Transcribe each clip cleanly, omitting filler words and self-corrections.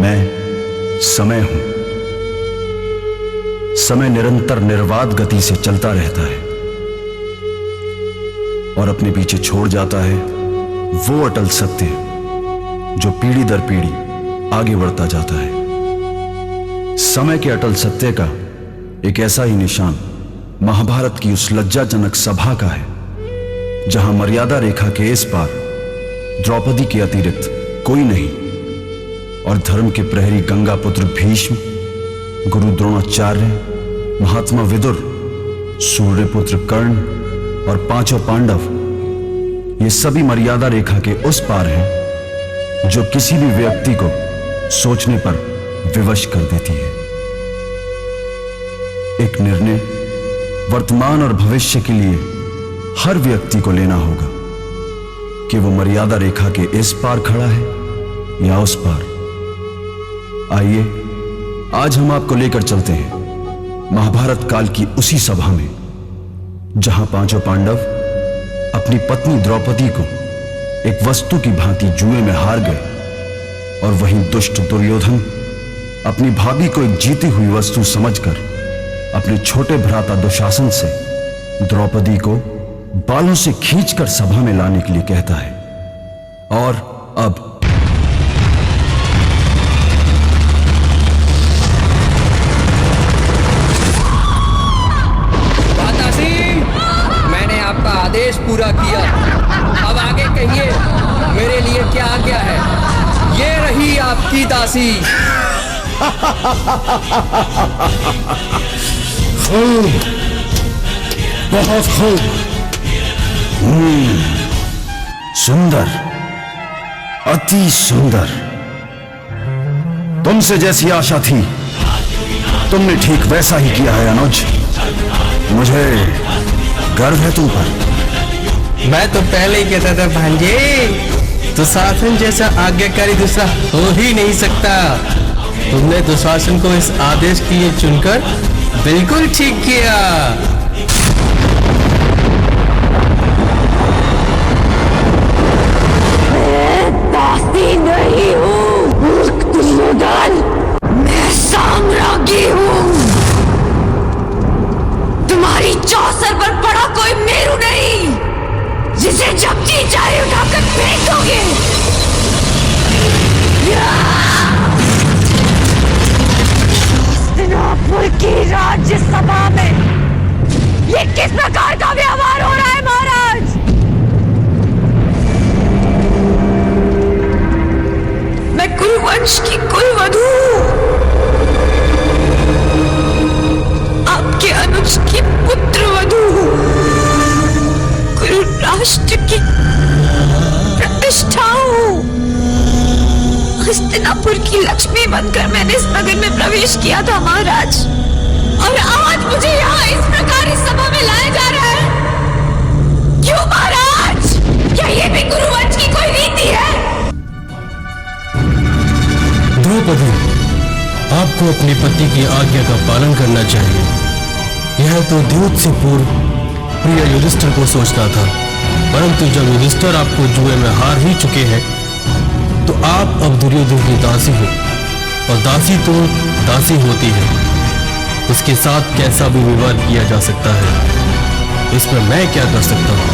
मैं समय हूं। समय निरंतर निर्वाध गति से चलता रहता है और अपने पीछे छोड़ जाता है वो अटल सत्य जो पीढ़ी दर पीढ़ी आगे बढ़ता जाता है। समय के अटल सत्य का एक ऐसा ही निशान महाभारत की उस लज्जाजनक सभा का है जहां मर्यादा रेखा के इस पार द्रौपदी के अतिरिक्त कोई नहीं और धर्म के प्रहरी गंगापुत्र भीष्म, गुरु द्रोणाचार्य, महात्मा विदुर, सूर्यपुत्र कर्ण और पांचों पांडव, ये सभी मर्यादा रेखा के उस पार हैं जो किसी भी व्यक्ति को सोचने पर विवश कर देती है। एक निर्णय वर्तमान और भविष्य के लिए हर व्यक्ति को लेना होगा कि वो मर्यादा रेखा के इस पार खड़ा है या उस पार। आइए आज हम आपको लेकर चलते हैं महाभारत काल की उसी सभा में जहां पांचों पांडव अपनी पत्नी द्रौपदी को एक वस्तु की भांति जुए में हार गए और वहीं दुष्ट दुर्योधन अपनी भाभी को एक जीती हुई वस्तु समझकर अपने छोटे भ्राता दुशासन से द्रौपदी को बालों से खींचकर सभा में लाने के लिए कहता है। और अब मैंने आपका आदेश पूरा किया, अब आगे कहिए मेरे लिए क्या आज्ञा है। ये रही आपकी दासी। खूब, बहुत खूब, सुंदर, अति सुंदर। तुमसे जैसी आशा थी तुमने ठीक वैसा ही किया है अनुज। मुझे गर्व है तुम पर। मैं तो पहले ही कहता था भांजे, दुशासन जैसा आज्ञाकारी दूसरा हो ही नहीं सकता। तुमने दुशासन को इस आदेश के लिए चुनकर बिल्कुल ठीक किया। दासी नहीं हूँ दुर्योधन, मैं साम्राज्ञी हूँ। तुम्हारी चौसर पर पड़ा कोई मेरू नहीं जिसे जब जी चाहे उठाकर फेंक दोगे। हस्तिनापुर की राज्यसभा में ये किस प्रकार का व्यवहार हो रहा है महाराज? मैं कुरुवंश की कुलवधू, आपके अनुज की पुत्रवधू, कुरु राष्ट्र की प्रतिष्ठा हूँ। हस्तिनापुर की लक्ष्मी बनकर मैंने इस नगर में प्रवेश किया था महाराज, और आज मुझे यहाँ इस प्रकार इस सभा में लाया जा रहा है। क्यों महाराज? क्या ये भी कुरुवंश की कोई रीति है? द्रौपदी, आपको अपनी पति की आज्ञा का पालन करना चाहिए। यह तो द्यूत से पूर्व प्रिय युधिष्ठिर को सोचना था, परंतु जब युधिष्ठिर आपको जुए में हार ही चुके हैं तो आप अब दुर्योधन की दासी हो, और दासी तो दासी होती है। उसके साथ कैसा भी व्यवहार किया जा सकता है, इसमें मैं क्या कर सकता हूं?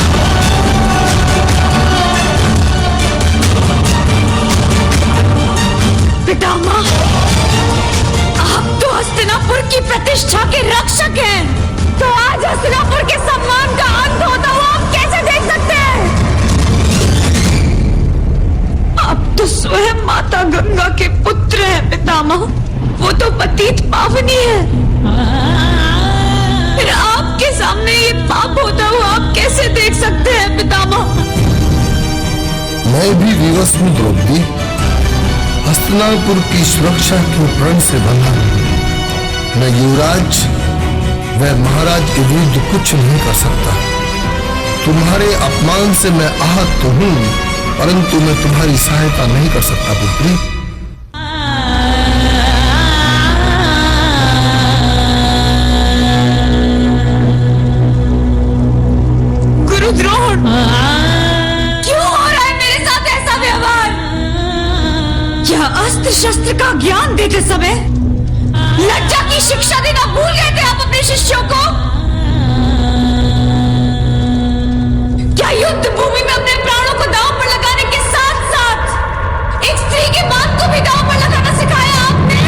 पितामह, आप तो हस्तिनापुर की प्रतिष्ठा के रक्षक हैं, तो आज हस्तिनापुर के सम्मान का अंत होता हुआ आप कैसे देख सकते हैं? आप तो स्वयं माता गंगा के पुत्र हैं पितामह, वो तो पतित पावनी है। फिर आपके सामने ये पाप होता हुआ आप कैसे देख सकते हैं पितामह? मैं भी विवश हूँ द्रौपदी। हस्तिनापुर की सुरक्षा के प्रण से बंधा हूं। मैं युवराज व महाराज के विरुद्ध कुछ नहीं कर सकता। तुम्हारे अपमान से मैं आहत तो हूं, परंतु मैं तुम्हारी सहायता नहीं कर सकता पुत्री। गुरु द्रोण, क्यों हो रहा है मेरे साथ ऐसा व्यवहार? क्या अस्त्र शस्त्र का ज्ञान देते समय लज्जा की शिक्षा देना भूल गए थे आप अपने शिष्यों को? क्या युद्ध भूमि में अपने प्राणों को दांव पर लगाने के साथ साथ एक स्त्री के मान को भी दांव पर लगाना सिखाया आपने?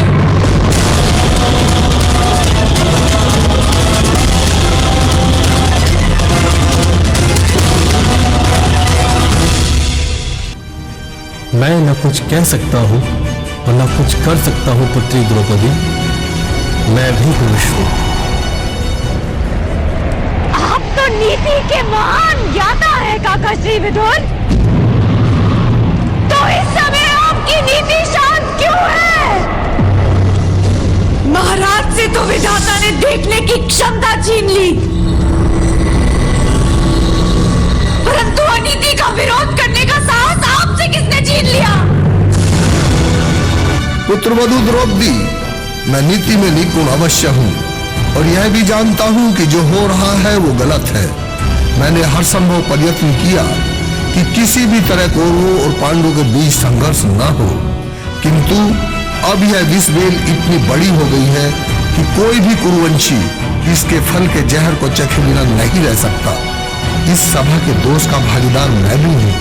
मैं न कुछ कह सकता हूँ और न कुछ कर सकता हूँ पुत्री द्रौपदी। मैं भी पुरुष हूँ। आप तो नीति के महान ज्ञाता है काका श्री विदुर। तो इस समय आपकी नीति शांत क्यों है? महाराज से तो विधाता ने देखने की क्षमता छीन ली, परंतु अनीति का विरोध करने का साहस आपसे किसने छीन लिया? पुत्रवधू द्रौपदी, मैं नीति में निपुण अवश्य हूँ और यह भी जानता हूँ कि जो हो रहा है वो गलत है। मैंने हर संभव प्रयत्न किया कि किसी भी तरह कौरवों और पांडवों के बीच संघर्ष न हो, किंतु अब यह विषबेल इतनी बड़ी हो गई है कि कोई भी कुरुवंशी इसके फल के जहर को चखे बिना नहीं रह सकता। इस सभा के दोष का भागीदार मैं भी हूँ,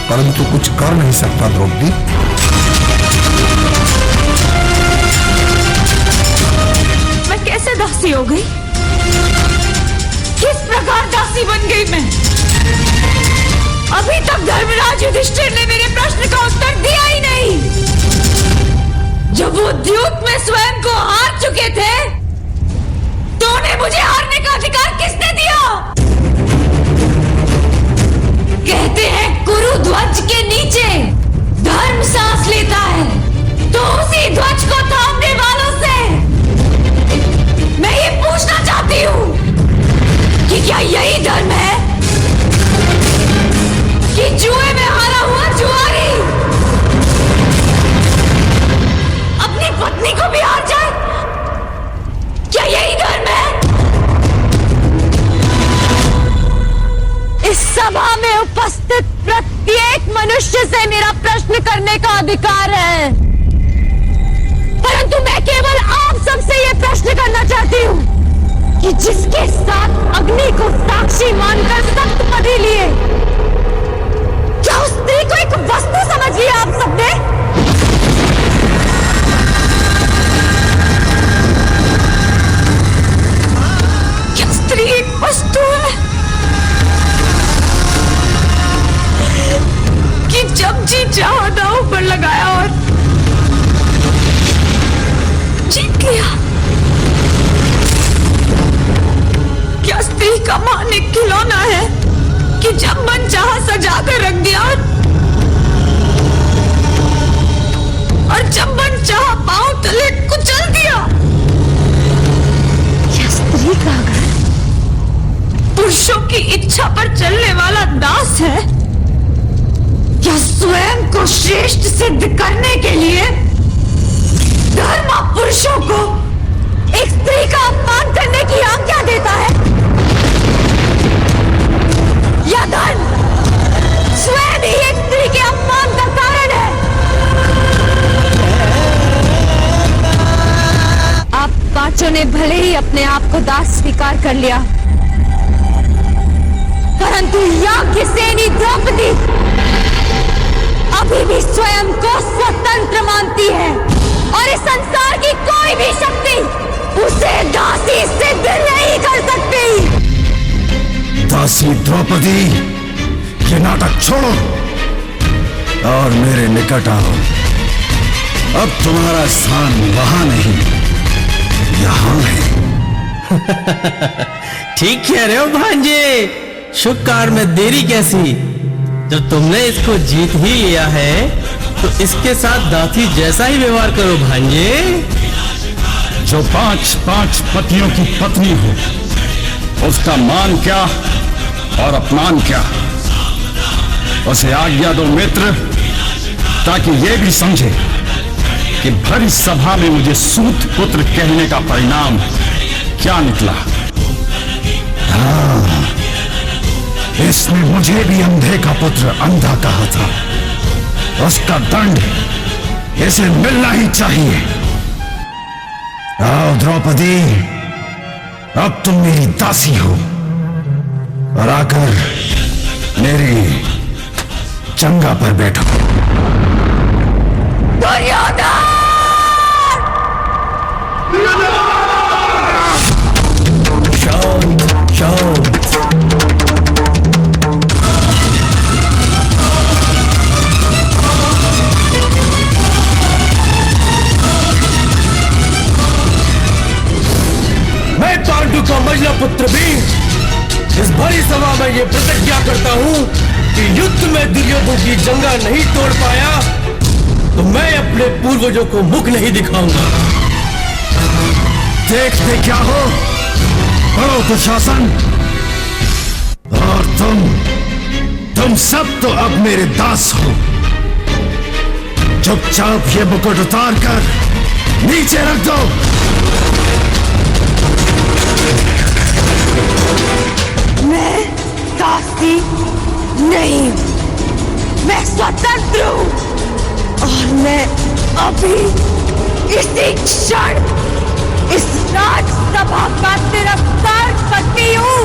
परंतु कुछ कर नहीं सकता द्रौपदी। मैं कैसे दासी हो गई? किस प्रकार दासी बन गई मैं? अभी तक धर्मराज युधिष्ठिर ने मेरे प्रश्न का उत्तर दिया ही नहीं। जब वो द्यूत में स्वयं को हार चुके थे, तो उन्हें मुझे हारने का अधिकार किसने दिया? कहते हैं कुरु ध्वज के नीचे धर्म सांस लेता है, तो उसी ध्वज को थामने वालों से मैं ये पूछना चाहती हूँ कि क्या यही धर्म है कि जुए में हारा हुआ जुआरी अपनी पत्नी को भी हार जाए? क्या यही धर्म है? इस सभा में उपस्थित प्रत्येक मनुष्य से मेरा प्रश्न करने का अधिकार है, परंतु मैं केवल आप सबसे यह प्रश्न करना चाहती हूँ कि जिसके साथ अग्नि को साक्षी मानकर सप्तपदी लिए, क्या उस स्त्री को एक वस्तु समझ लिया आप सबने? क्या स्त्री एक वस्तु है कि जब जी चाहा दांव पर लगाया और जीत लिया? क्या स्त्री का मान एक खिलौना है कि जब मन चाहा सजा कर रख दिया और जब मन चाहा पांव तले कुचल दिया? क्या स्त्री का घर पुरुषों की इच्छा पर चलने वाला दास है? क्या स्वयं को श्रेष्ठ सिद्ध करने के लिए धर्म पुरुषों को एक स्त्री का अपमान करने की आज्ञा देता है? या धर्म स्वयं ही एक स्त्री के अपमान का कारण है? आप पांचों ने भले ही अपने आप को दास स्वीकार कर लिया, परंतु याज्ञसेनी द्रौपदी अभी भी स्वयं को स्वतंत्र मानती है और इस संसार की कोई भी शक्ति उसे दासी सिद्ध नहीं कर सकती। दासी द्रौपदी, ये नाटक छोड़ो और मेरे निकट आओ। अब तुम्हारा स्थान वहां नहीं, यहां है। ठीक कह रहे हो भांजे। शुभ कार्य में देरी कैसी? जब तुमने इसको जीत ही लिया है तो इसके साथ दासी जैसा ही व्यवहार करो भांजे। जो 5-5 पतियों की पत्नी हो, उसका मान क्या और अपमान क्या? उसे आज्ञा दो मित्र, ताकि यह भी समझे कि भरी सभा में मुझे सूत पुत्र कहने का परिणाम क्या निकला। हाँ, इसने मुझे भी अंधे का पुत्र अंधा कहा था। उसका दंड इसे मिलना ही चाहिए। आओ द्रौपदी, अब तुम मेरी दासी हो और आकर मेरी चंगा पर बैठो। दुर्योधन! शांत शांत। मैं पांडु का मजला पुत्र भी इस भरी सभा में ये प्रतिज्ञा करता हूं कि युद्ध में दुर्योधन की जंगा नहीं तोड़ पाया तो मैं अपने पूर्वजों को मुख नहीं दिखाऊंगा। देखते क्या हो, बड़ो दुशासन, और तुम सब तो अब मेरे दास हो। चुपचाप ये मुकुट उतार कर नीचे रख दो। मैं दासी नहीं, मैं स्वतंत्र हूँ और मैं अभी इसी क्षण इस राजसभा का तिरस्कार करती हूँ।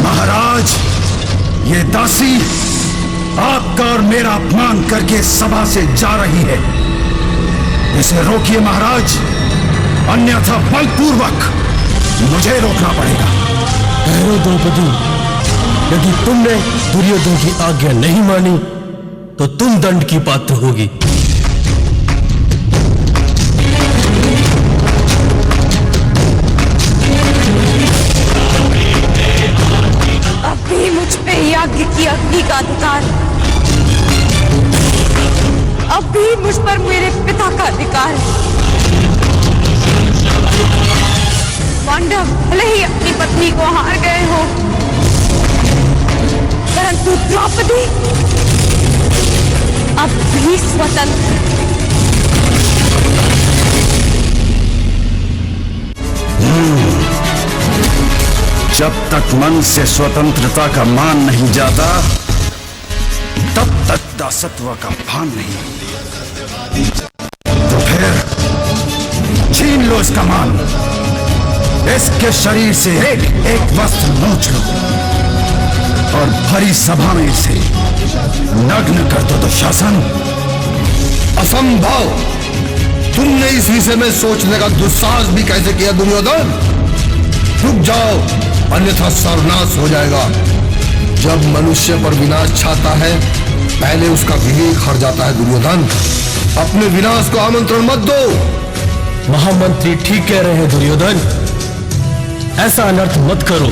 महाराज, ये दासी आपका और मेरा अपमान करके सभा से जा रही है। इसे रोकिए महाराज, अन्यथा बलपूर्वक मुझे रोकना पड़ेगा। ठहरो द्रौपदी, यदि तुमने दुर्योधन की आज्ञा नहीं मानी तो तुम दंड की पात्र होगी। अभी मुझ पे यज्ञ की अग्नि का अधिकार, अभी मुझ पर मेरे पिता का अधिकार है। पांडव भले ही अपनी पत्नी को हार गए हो, परंतु द्रौपदी अब भी स्वतंत्र। जब तक मन से स्वतंत्रता का मान नहीं जाता तब तक दासत्व का भान नहीं। तो फिर छीन लो इसका मान, इसके शरीर से एक एक वस्त्र नोच लो और भरी सभा में इसे नग्न कर दो दुशासन। असंभव! तुमने इस विषय में सोचने का दुस्साहस भी कैसे किया दुर्योधन? रुक जाओ, अन्यथा सर्वनाश हो जाएगा। जब मनुष्य पर विनाश छाता है पहले उसका विवेक हर जाता है। दुर्योधन, अपने विनाश को आमंत्रण मत दो। महामंत्री ठीक कह रहे हैं दुर्योधन, ऐसा अनर्थ मत करो,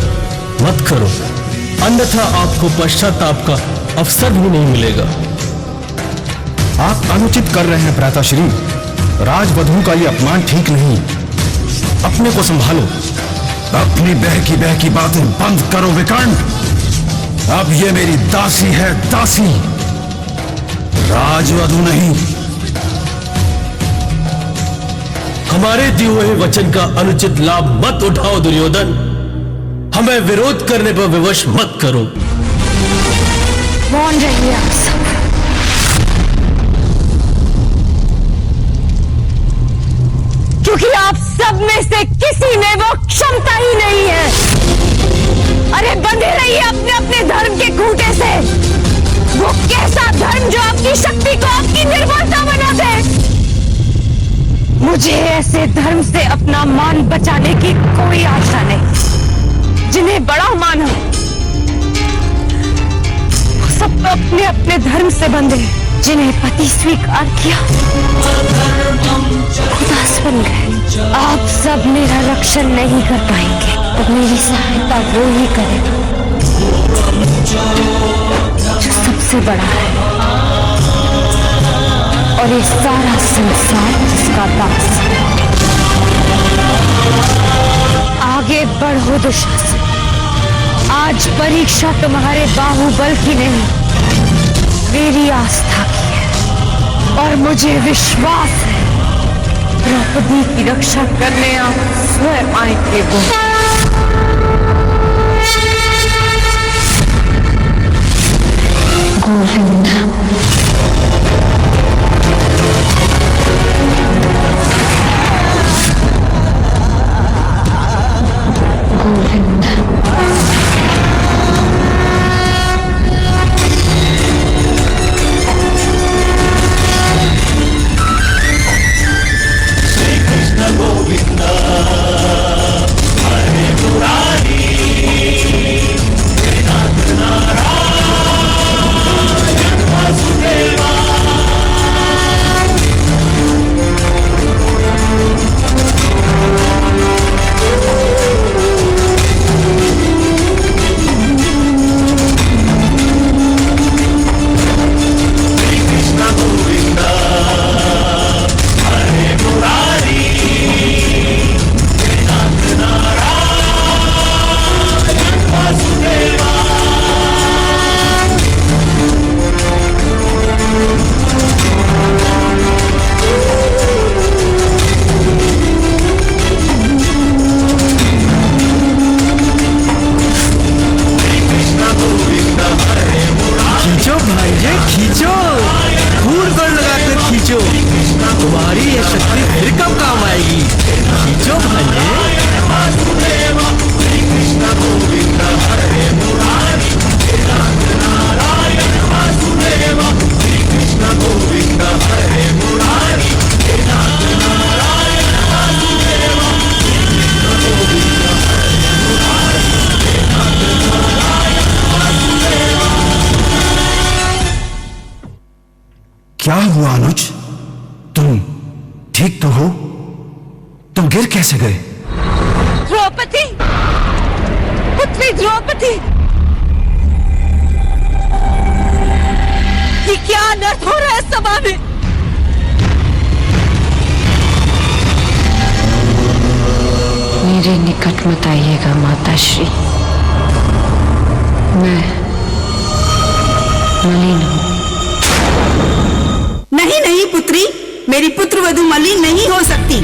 मत करो, अन्यथा आपको पश्चाताप का अवसर भी नहीं मिलेगा। आप अनुचित कर रहे हैं भ्राताश्री, राजवधू का ये अपमान ठीक नहीं। अपने को संभालो, अपनी बहकी बातें बंद करो विकर्ण। अब ये मेरी दासी है, दासी, राजवधू नहीं। हमारे दिए हुए वचन का अनुचित लाभ मत उठाओ दुर्योधन, हमें विरोध करने पर विवश मत करो। मौन रहिए आप सब। क्योंकि आप सब में से किसी में वो क्षमता ही नहीं है। अरे बंधे रहिए अपने अपने धर्म के खूंटे से। वो कैसा धर्म जो आपकी शक्ति को आपकी निर्बलता बना दे। मुझे ऐसे धर्म से अपना मान बचाने की कोई आशा नहीं। जिन्हें बड़ा माना वो सब अपने अपने धर्म से बंधे। जिन्हें पति स्वीकार किया खुदास बन गए। आप सब मेरा रक्षण नहीं कर पाएंगे तो मेरी सहायता वो ही करेगा जो सबसे बड़ा है और ये सारा संसार जिसका दास है। आगे बढ़ो दुशासन। आज परीक्षा तुम्हारे बाहुबल की नहीं मेरी आस्था की है और मुझे विश्वास है द्रौपदी की रक्षा करने आप स्वयं आएंगे वो। गोविंद, गोविंद, तुम्हारी ये शक्ति फिर कब काम आएगी? खींचो क्या हुआ अनुज? तुम ठीक तो हो? तुम गिर कैसे गए? द्रौपदी, पुत्री द्रौपदी, ये क्या अनर्थ हो रहा है सभा में? मेरे निकट मत आइएगा माताश्री, मैं मलिन हूं। नहीं नहीं पुत्री, मेरी पुत्र वधु मलिन नहीं हो सकती।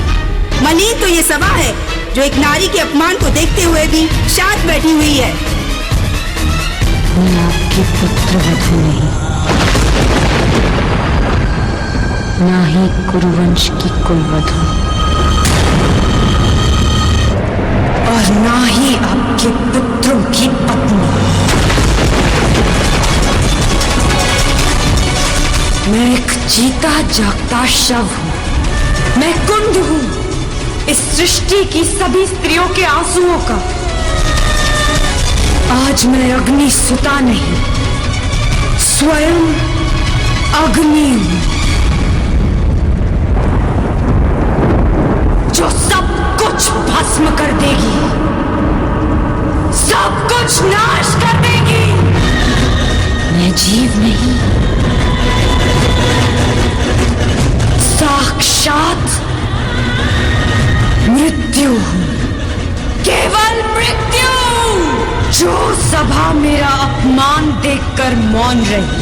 मलिन तो ये सभा है जो एक नारी के अपमान को देखते हुए भी शांत बैठी हुई है। मैं आपकी पुत्र वधु नहीं, ना ही कुरुवंश की कुलवधु, और ना ही आपके पुत्रों की पत्नी। मैं एक जीता जागता शव हूं। मैं कुंड हूं, इस सृष्टि की सभी स्त्रियों के आंसुओं का। आज मैं अग्नि सुता नहीं, स्वयं अग्नि हूं, जो सब कुछ भस्म कर देगी, सब कुछ नाश कर देगी। मैं जीव नहीं, साक्षात मृत्यु हूं, केवल मृत्यु। जो सभा मेरा अपमान देखकर मौन रही,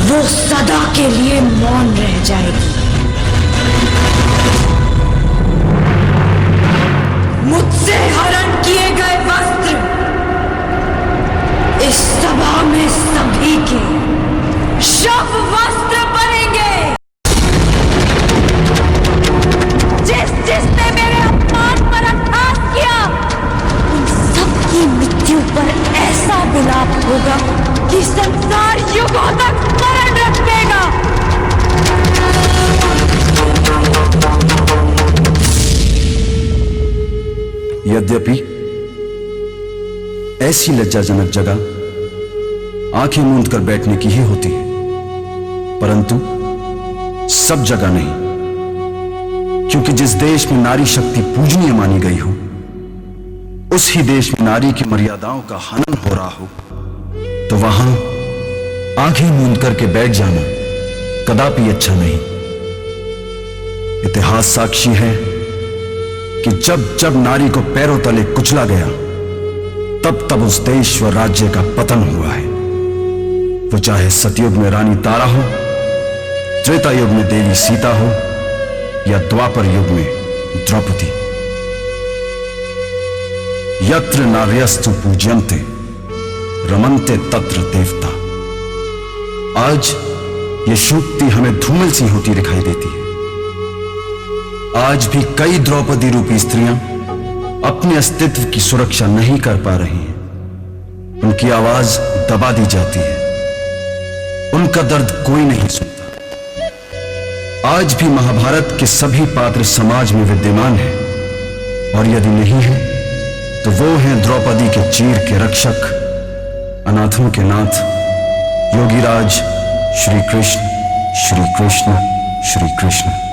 वो सदा के लिए मौन रह जाएगी। मुझसे हरण किए गए वस्त्र इस सभा में सभी के शव वस्त्र बनेंगे। जिसने मेरे अपमान पर अट्टहास किया, उन सबकी मृत्यु पर ऐसा विलाप होगा कि संसार युगों तक स्मरण रखेगा। यद्यपि ऐसी लज्जाजनक जगह आंखें मूंद कर बैठने की ही होती है, परंतु सब जगह नहीं। क्योंकि जिस देश में नारी शक्ति पूजनीय मानी गई हो, उस ही देश में नारी की मर्यादाओं का हनन हो रहा हो, तो वहां आंखें मूंद करके बैठ जाना कदापि अच्छा नहीं। इतिहास साक्षी है कि जब जब नारी को पैरों तले कुचला गया, तब तब उस देश व राज्य का पतन हुआ है। वो चाहे सतयुग में रानी तारा हो, त्रेता युग में देवी सीता हो, या द्वापर युग में द्रौपदी। यत्र नार्यस्तु पूज्यन्ते रमन्ते तत्र देवता। आज ये सूक्ति हमें धूमिल सी होती दिखाई देती है। आज भी कई द्रौपदी रूपी स्त्रियां अपने अस्तित्व की सुरक्षा नहीं कर पा रही हैं। उनकी आवाज दबा दी जाती है, उनका दर्द कोई नहीं सुनता। आज भी महाभारत के सभी पात्र समाज में विद्यमान हैं, और यदि नहीं है तो वो हैं द्रौपदी के चीर के रक्षक, अनाथों के नाथ, योगीराज श्री कृष्ण श्री कृष्ण श्री कृष्ण।